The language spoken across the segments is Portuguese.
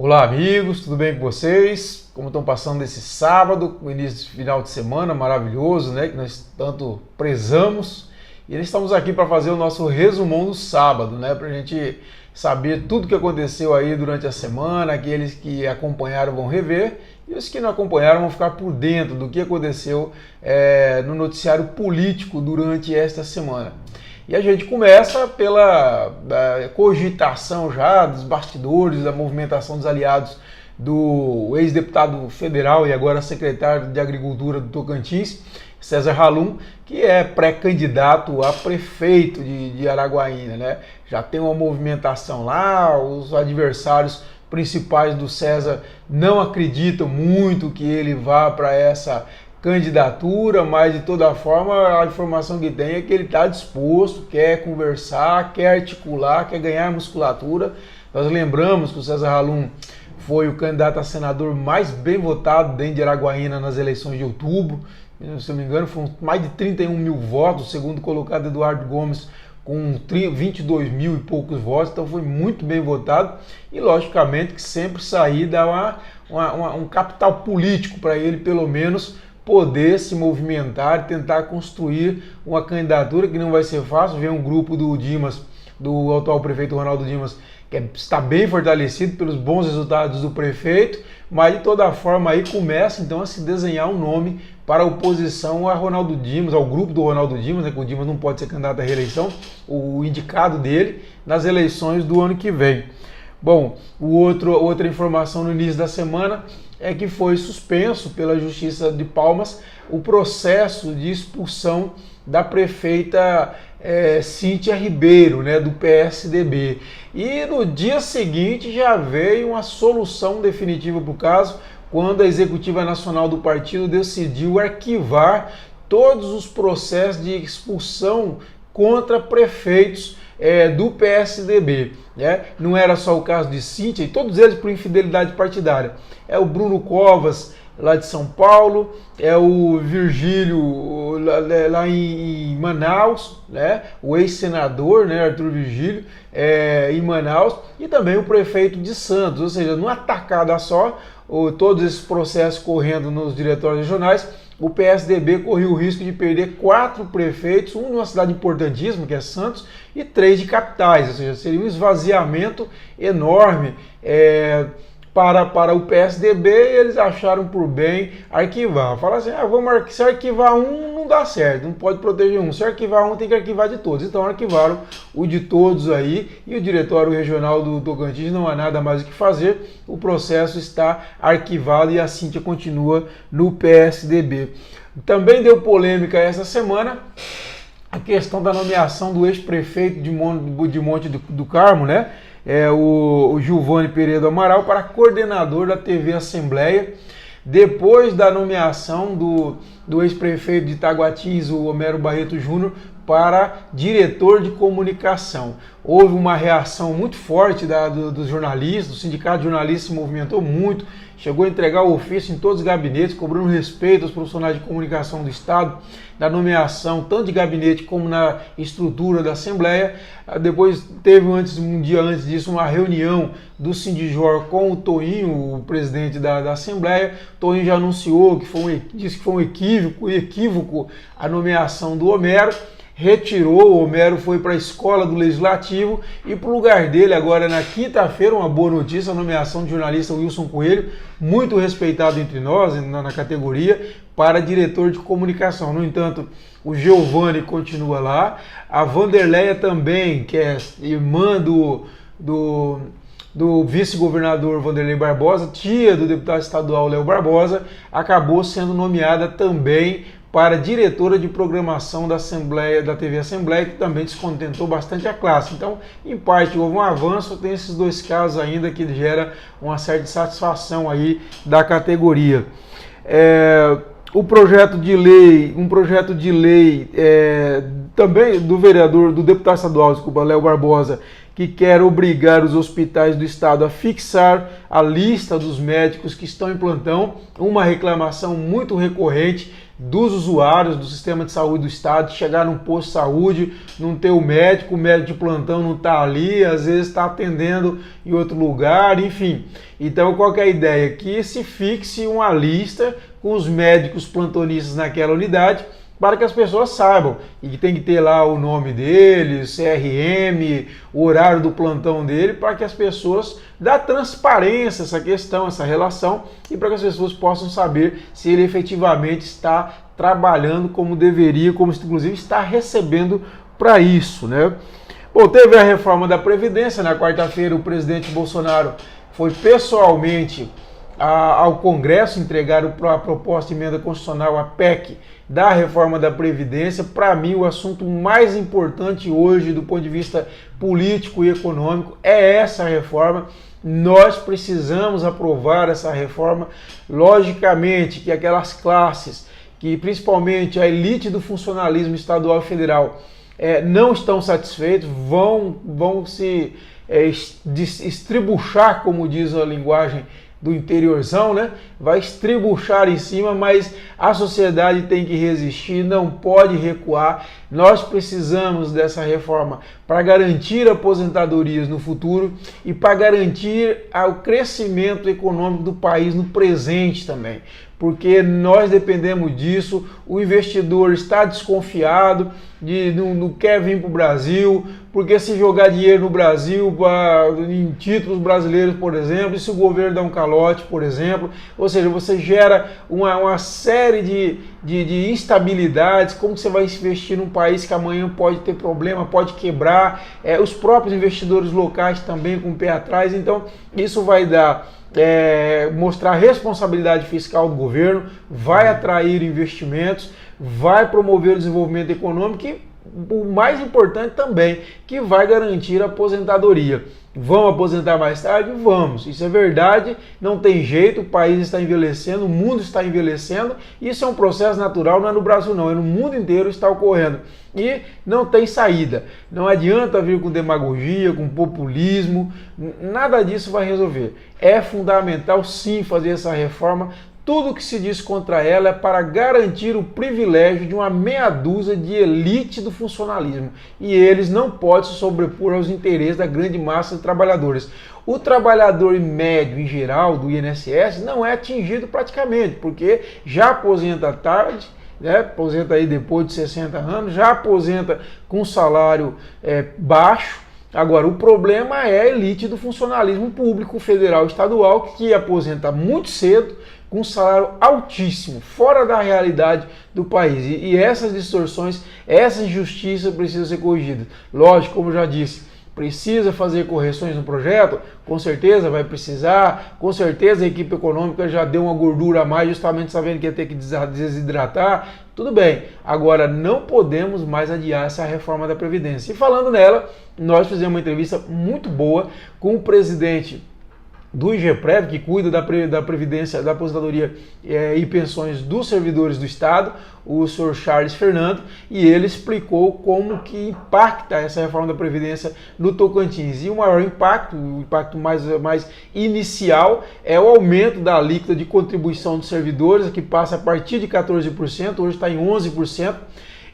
Olá amigos, tudo bem com vocês? Como estão passando esse sábado, o início de final de semana maravilhoso, né? Que nós tanto prezamos. E estamos aqui para fazer o nosso resumão do sábado, né? Para a gente saber tudo que aconteceu aí durante a semana, aqueles que acompanharam vão rever e os que não acompanharam vão ficar por dentro do que aconteceu no noticiário político durante esta semana. E a gente começa pela cogitação já dos bastidores, da movimentação dos aliados do ex-deputado federal e agora secretário de Agricultura do Tocantins, César Halum, que é pré-candidato a prefeito de Araguaína, né? Já tem uma movimentação lá, os adversários principais do César não acreditam muito que ele vá para essa candidatura, mas de toda forma a informação que tem é que ele está disposto, quer conversar, quer articular, quer ganhar musculatura. Nós lembramos que o César Halum foi o candidato a senador mais bem votado dentro de Araguaína nas eleições de outubro. Se não me engano, foram mais de 31 mil votos, segundo colocado Eduardo Gomes com 22 mil e poucos votos, então foi muito bem votado e logicamente que sempre sair dá um capital político para ele, pelo menos, poder se movimentar e tentar construir uma candidatura que não vai ser fácil. Ver um grupo do Dimas, do atual prefeito Ronaldo Dimas, que está bem fortalecido pelos bons resultados do prefeito, mas de toda forma aí começa então a se desenhar um nome para a oposição a Ronaldo Dimas, ao grupo do Ronaldo Dimas, né, que o Dimas não pode ser candidato à reeleição, o indicado dele nas eleições do ano que vem. Bom, outra informação no início da semana é que foi suspenso pela Justiça de Palmas o processo de expulsão da prefeita Cíntia Ribeiro, né, do PSDB. E no dia seguinte já veio uma solução definitiva para o caso, quando a Executiva Nacional do partido decidiu arquivar todos os processos de expulsão contra prefeitos do PSDB. Né? Não era só o caso de Cíntia, e todos eles por infidelidade partidária. É o Bruno Covas, lá de São Paulo, é o Virgílio, lá em Manaus, né? O ex-senador, né, Arthur Virgílio, em Manaus, e também o prefeito de Santos, ou seja, numa tacada só, todos esses processos correndo nos diretórios regionais, o PSDB correu o risco de perder 4 prefeitos, um de uma cidade importantíssima, que é Santos, e 3 de capitais, ou seja, seria um esvaziamento enorme para o PSDB, e eles acharam por bem arquivar. Falaram assim, se arquivar um não dá certo, não pode proteger um, se arquivar um tem que arquivar de todos. Então arquivaram o de todos aí, e o Diretório Regional do Tocantins não há nada mais o que fazer, o processo está arquivado e a Cíntia continua no PSDB. Também deu polêmica essa semana a questão da nomeação do ex-prefeito de Monte do Carmo, né? O Gilvani Pereira do Amaral para coordenador da TV Assembleia, depois da nomeação do ex-prefeito de Taguatins, o Homero Barreto Júnior, para diretor de comunicação. Houve uma reação muito forte dos jornalistas, o sindicato de jornalistas se movimentou muito, chegou a entregar o ofício em todos os gabinetes, cobrando respeito aos profissionais de comunicação do Estado, na nomeação tanto de gabinete como na estrutura da Assembleia. Depois teve um dia antes disso uma reunião do Sindijor com o Toinho, o presidente da Assembleia. O Toinho já anunciou disse que foi um equívoco a nomeação do Homero. Retirou, o Homero foi para a escola do Legislativo e para o lugar dele agora na quinta-feira, uma boa notícia, a nomeação do jornalista Wilson Coelho, muito respeitado entre nós na categoria, para diretor de comunicação. No entanto, o Giovanni continua lá, a Vanderleia também, que é irmã do vice-governador Vanderlei Barbosa, tia do deputado estadual Léo Barbosa, acabou sendo nomeada também para diretora de programação da Assembleia, da TV Assembleia, que também descontentou bastante a classe. Então, em parte, houve um avanço, tem esses dois casos ainda que gera uma certa satisfação aí da categoria. Um projeto de lei também do deputado estadual, Léo Barbosa, que quer obrigar os hospitais do estado a fixar a lista dos médicos que estão em plantão, uma reclamação muito recorrente dos usuários do sistema de saúde do estado, chegar num posto de saúde, não ter o médico de plantão não está ali, às vezes está atendendo em outro lugar, enfim. Então qual que é a ideia? Que se fixe uma lista com os médicos plantonistas naquela unidade, para que as pessoas saibam, e que tem que ter lá o nome dele, o CRM, o horário do plantão dele, para que as pessoas dá transparência essa questão, essa relação, e para que as pessoas possam saber se ele efetivamente está trabalhando como deveria, como inclusive está recebendo para isso, né? Bom, teve a reforma da Previdência. Na quarta-feira o presidente Bolsonaro foi pessoalmente ao Congresso entregar a proposta de emenda constitucional, a PEC, da reforma da Previdência. Para mim, o assunto mais importante hoje, do ponto de vista político e econômico, é essa reforma. Nós precisamos aprovar essa reforma. Logicamente que aquelas classes, que principalmente a elite do funcionalismo estadual e federal, não estão satisfeitos, vão se estribuchar, como diz a linguagem do interiorzão, né? Vai estribuchar em cima, mas a sociedade tem que resistir, não pode recuar. Nós precisamos dessa reforma para garantir aposentadorias no futuro e para garantir o crescimento econômico do país no presente também, porque nós dependemos disso. O investidor está desconfiado, não quer vir para o Brasil, porque se jogar dinheiro no Brasil em títulos brasileiros, por exemplo, e se o governo dá um calote, por exemplo, ou seja, você gera uma série de instabilidades. Como você vai investir num país que amanhã pode ter problema, pode quebrar, os próprios investidores locais também com o pé atrás. Então isso vai mostrar a responsabilidade fiscal do governo, vai atrair investimentos, vai promover o desenvolvimento econômico e, o mais importante também, que vai garantir a aposentadoria. Vamos aposentar mais tarde? Vamos. Isso é verdade, não tem jeito, o país está envelhecendo, o mundo está envelhecendo, isso é um processo natural, não é no Brasil não, é no mundo inteiro está ocorrendo. E não tem saída. Não adianta vir com demagogia, com populismo, nada disso vai resolver. É fundamental sim fazer essa reforma. Tudo que se diz contra ela é para garantir o privilégio de uma meia dúzia de elite do funcionalismo. E eles não podem se sobrepor aos interesses da grande massa de trabalhadores. O trabalhador médio, em geral, do INSS, não é atingido praticamente, porque já aposenta tarde, aposenta aí depois de 60 anos, já aposenta com salário baixo. Agora, o problema é a elite do funcionalismo público, federal e estadual, que aposenta muito cedo, com um salário altíssimo, fora da realidade do país. E essas distorções, essa injustiça precisa ser corrigida. Lógico, como eu já disse, precisa fazer correções no projeto? Com certeza vai precisar, com certeza a equipe econômica já deu uma gordura a mais, justamente sabendo que ia ter que desidratar. Tudo bem, agora não podemos mais adiar essa reforma da Previdência. E falando nela, nós fizemos uma entrevista muito boa com o presidente do IGPREV, que cuida da Previdência, da aposentadoria e pensões dos servidores do Estado, o senhor Charles Fernando, e ele explicou como que impacta essa reforma da Previdência no Tocantins. E o maior impacto, o impacto mais inicial, é o aumento da alíquota de contribuição dos servidores, que passa a partir de 14%, hoje está em 11%,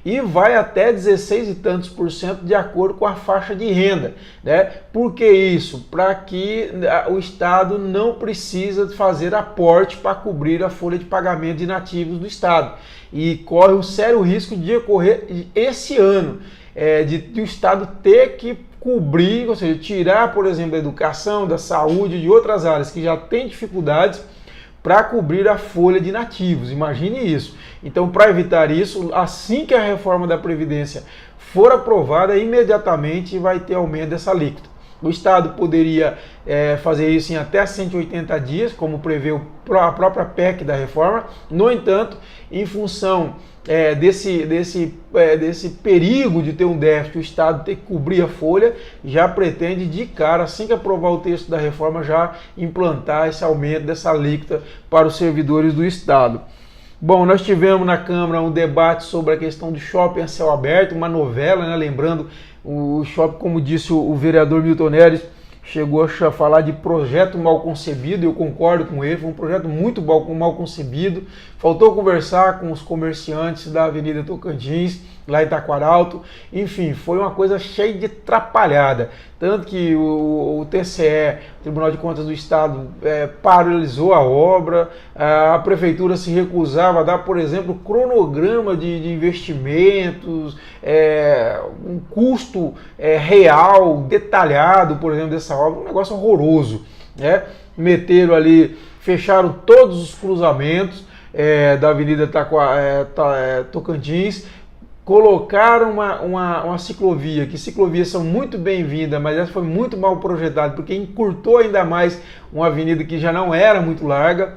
e vai até 16 e tantos por cento de acordo com a faixa de renda, né? Por que isso? Para que o Estado não precisa fazer aporte para cobrir a folha de pagamento de inativos do Estado. E corre um sério risco de ocorrer esse ano, de o Estado ter que cobrir, ou seja, tirar, por exemplo, da educação, da saúde, de outras áreas que já têm dificuldades, para cobrir a folha de inativos. Imagine isso. Então, para evitar isso, assim que a reforma da Previdência for aprovada, imediatamente vai ter aumento dessa alíquota. O Estado poderia fazer isso em até 180 dias, como prevê a própria PEC da reforma. No entanto, em função desse perigo de ter um déficit, o Estado ter que cobrir a folha, já pretende de cara, assim que aprovar o texto da reforma, já implantar esse aumento dessa alíquota para os servidores do Estado. Bom, nós tivemos na Câmara um debate sobre a questão do shopping a céu aberto, uma novela, né? Lembrando, O shopping, como disse o vereador Milton Neres, chegou a falar de projeto mal concebido, eu concordo com ele, foi um projeto muito mal concebido. Faltou conversar com os comerciantes da Avenida Tocantins, lá em Taquaralto, enfim, foi uma coisa cheia de atrapalhada. Tanto que o TCE, Tribunal de Contas do Estado, paralisou a obra, a Prefeitura se recusava a dar, por exemplo, cronograma de investimentos, um custo real, detalhado, por exemplo, dessa obra, um negócio horroroso, né? Meteram ali, fecharam todos os cruzamentos da Avenida Tocantins, colocaram uma ciclovia, que ciclovias são muito bem-vindas, mas essa foi muito mal projetada, porque encurtou ainda mais uma avenida que já não era muito larga.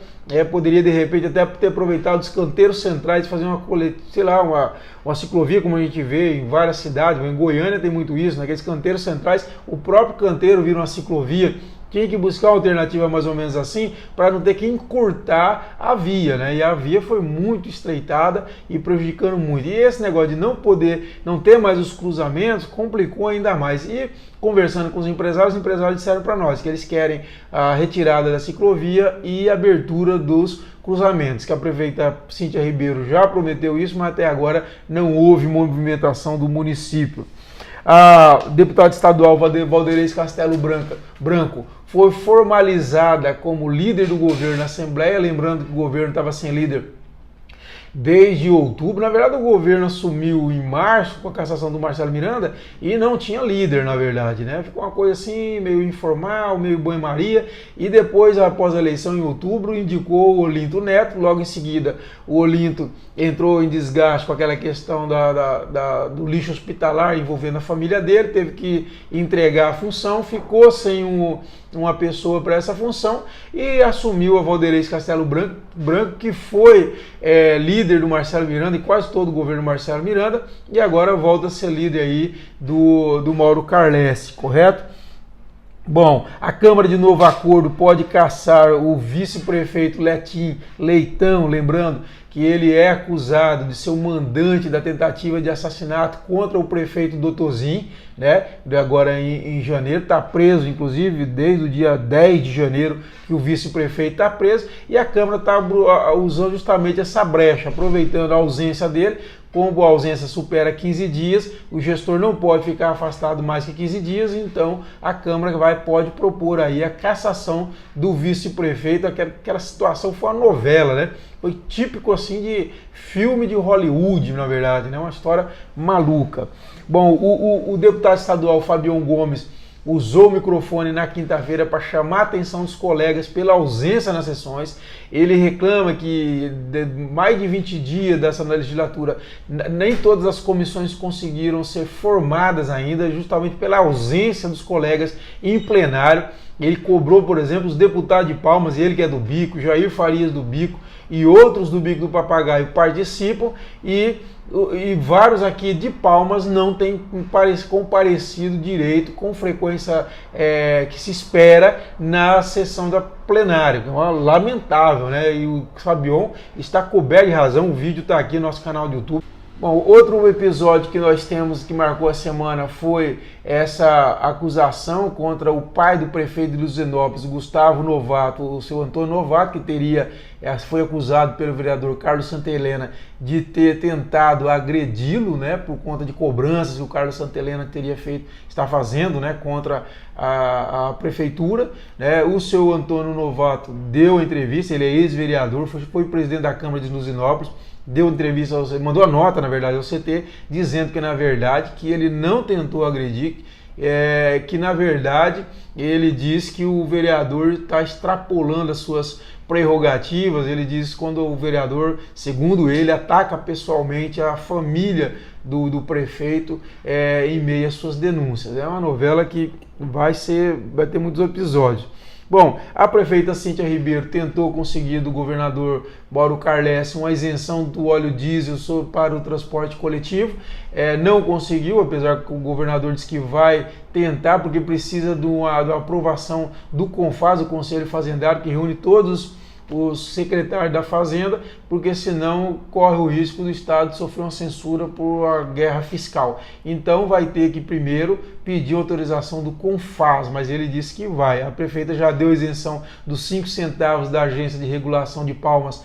Poderia de repente até ter aproveitado os canteiros centrais, fazer uma ciclovia, como a gente vê em várias cidades. Em Goiânia tem muito isso, naqueles canteiros centrais, o próprio canteiro vira uma ciclovia. Tinha que buscar uma alternativa mais ou menos assim, para não ter que encurtar a via, né? E a via foi muito estreitada e prejudicando muito. E esse negócio de não ter mais os cruzamentos, complicou ainda mais. E conversando com os empresários disseram para nós que eles querem a retirada da ciclovia e a abertura dos cruzamentos, que a prefeita Cíntia Ribeiro já prometeu isso, mas até agora não houve movimentação do município. A deputada estadual Valderez Castelo Branco foi formalizada como líder do governo na Assembleia, lembrando que o governo estava sem líder desde outubro. Na verdade, o governo assumiu em março com a cassação do Marcelo Miranda e não tinha líder, na verdade, né? Ficou uma coisa assim, meio informal, meio banho-maria, e depois, após a eleição em outubro, indicou o Olinto Neto. Logo em seguida, o Olinto entrou em desgaste com aquela questão do lixo hospitalar envolvendo a família dele, teve que entregar a função, ficou sem uma pessoa para essa função e assumiu a Valderez Castelo Branco, que foi líder do Marcelo Miranda e quase todo o governo Marcelo Miranda, e agora volta a ser líder aí do Mauro Carlesse, correto? Bom, a Câmara de Novo Acordo pode caçar o vice-prefeito Leitão, lembrando que ele é acusado de ser o mandante da tentativa de assassinato contra o prefeito Doutorzinho, né? Agora em janeiro, está preso, inclusive, desde o dia 10 de janeiro que o vice-prefeito está preso, e a Câmara está usando justamente essa brecha, aproveitando a ausência dele. Como a ausência supera 15 dias, o gestor não pode ficar afastado mais que 15 dias, então a Câmara pode propor aí a cassação do vice-prefeito. Aquela situação foi uma novela, né? Foi típico assim de filme de Hollywood, na verdade, né? Uma história maluca. Bom, o deputado estadual Fabião Gomes usou o microfone na quinta-feira para chamar a atenção dos colegas pela ausência nas sessões. Ele reclama que mais de 20 dias dessa legislatura, nem todas as comissões conseguiram ser formadas ainda, justamente pela ausência dos colegas em plenário. Ele cobrou, por exemplo, os deputados de Palmas, ele que é do Bico, Jair Farias do Bico e outros do Bico do Papagaio participam, e vários aqui de Palmas não têm comparecido direito com frequência que se espera na sessão da plenária, que é uma lamentável, né? E o Fabião está coberto de razão, o vídeo está aqui no nosso canal do YouTube. Bom, outro episódio que nós temos que marcou a semana foi essa acusação contra o pai do prefeito de Luzenópolis, Gustavo Novato, o seu Antônio Novato, que foi acusado pelo vereador Carlos Santelena de ter tentado agredi-lo, né, por conta de cobranças que o Carlos Santelena está fazendo, né, contra a prefeitura, né. O seu Antônio Novato deu entrevista, ele é ex-vereador, foi presidente da Câmara de Luzenópolis, deu entrevista, mandou a nota, na verdade, ao CT, dizendo que, na verdade, que ele não tentou agredir, que, na verdade, ele diz que o vereador está extrapolando as suas prerrogativas. Ele diz que quando o vereador, segundo ele, ataca pessoalmente a família do prefeito em meio às suas denúncias. É uma novela que vai ter muitos episódios. Bom, a prefeita Cíntia Ribeiro tentou conseguir do governador Mauro Carlesse uma isenção do óleo diesel para o transporte coletivo, não conseguiu, apesar que o governador disse que vai tentar, porque precisa de uma aprovação do CONFAZ, o Conselho Fazendário, que reúne todos os secretários da Fazenda, porque senão corre o risco do Estado sofrer uma censura por uma guerra fiscal. Então vai ter que primeiro pedir autorização do CONFAS, mas ele disse que vai. A prefeita já deu isenção dos 5 centavos da Agência de Regulação de Palmas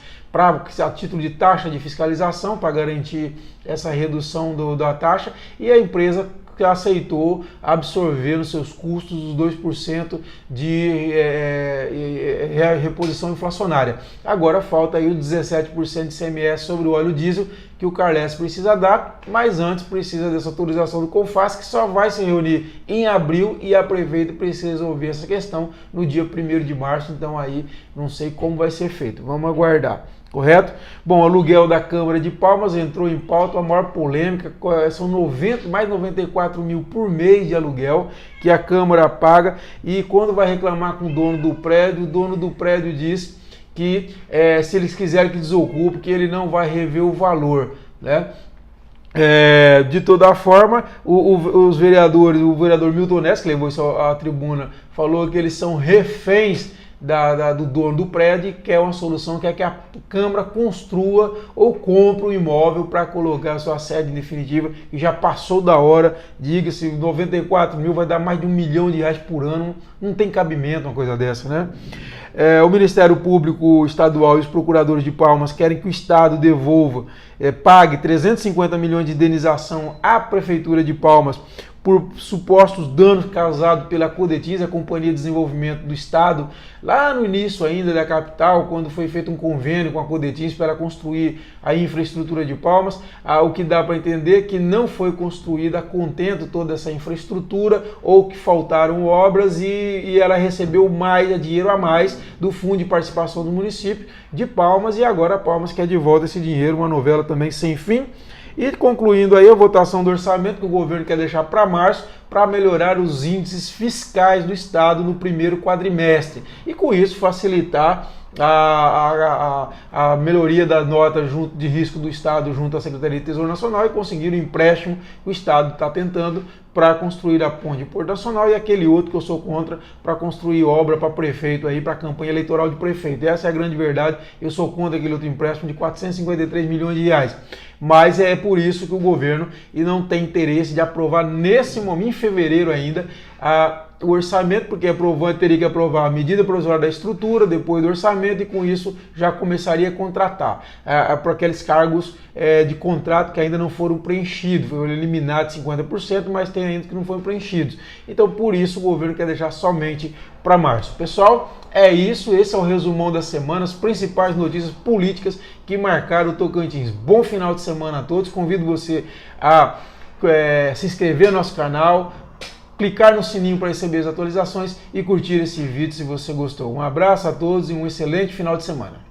a título de taxa de fiscalização, para garantir essa redução da taxa, e a empresa que aceitou absorver nos seus custos os 2% de reposição inflacionária. Agora falta aí o 17% de ICMS sobre o óleo diesel que o Carles precisa dar, mas antes precisa dessa autorização do CONFAS, que só vai se reunir em abril, e a prefeita precisa resolver essa questão no dia 1º de março, então aí não sei como vai ser feito, vamos aguardar. Correto? Bom, o aluguel da Câmara de Palmas entrou em pauta, a maior polêmica, são mais 94 mil por mês de aluguel que a Câmara paga, e quando vai reclamar com o dono do prédio diz que se eles quiserem que desocupe, que ele não vai rever o valor, né? De toda forma, os vereadores, o vereador Milton Neves, que levou isso à tribuna, falou que eles são reféns do dono do prédio, que é uma solução que é que a Câmara construa ou compre um imóvel para colocar a sua sede definitiva, e já passou da hora. Diga-se, 94 mil vai dar mais de R$1 milhão por ano, não tem cabimento uma coisa dessa, né? O Ministério Público Estadual e os procuradores de Palmas querem que o Estado devolva, pague 350 milhões de indenização à Prefeitura de Palmas por supostos danos causados pela Codetins, a Companhia de Desenvolvimento do Estado, lá no início ainda da capital, quando foi feito um convênio com a Codetins para construir a infraestrutura de Palmas. O que dá para entender que não foi construída a contento toda essa infraestrutura, ou que faltaram obras, e ela recebeu dinheiro a mais do Fundo de Participação do Município de Palmas, e agora a Palmas quer de volta esse dinheiro, uma novela também sem fim. E concluindo aí a votação do orçamento que o governo quer deixar para março, para melhorar os índices fiscais do Estado no primeiro quadrimestre, e com isso facilitar a melhoria da nota de risco do Estado junto à Secretaria de Tesouro Nacional, e conseguir o empréstimo que o Estado está tentando para construir a ponte de Porto Nacional, e aquele outro que eu sou contra, para construir obra para prefeito aí, para a campanha eleitoral de prefeito. Essa é a grande verdade. Eu sou contra aquele outro empréstimo de 453 milhões de reais. Mas é por isso que o governo não tem interesse de aprovar nesse momento, em fevereiro ainda, o orçamento, porque teria que aprovar a medida provisória da estrutura, depois do orçamento, e com isso já começaria a contratar para aqueles cargos de contrato que ainda não foram preenchidos. Foi eliminado 50%, mas tem ainda que não foram preenchidos. Então, por isso, o governo quer deixar somente para março. Pessoal, é isso. Esse é o resumão da semana, as principais notícias políticas que marcaram o Tocantins. Bom final de semana a todos. Convido você a se inscrever no nosso canal, clicar no sininho para receber as atualizações e curtir esse vídeo se você gostou. Um abraço a todos e um excelente final de semana.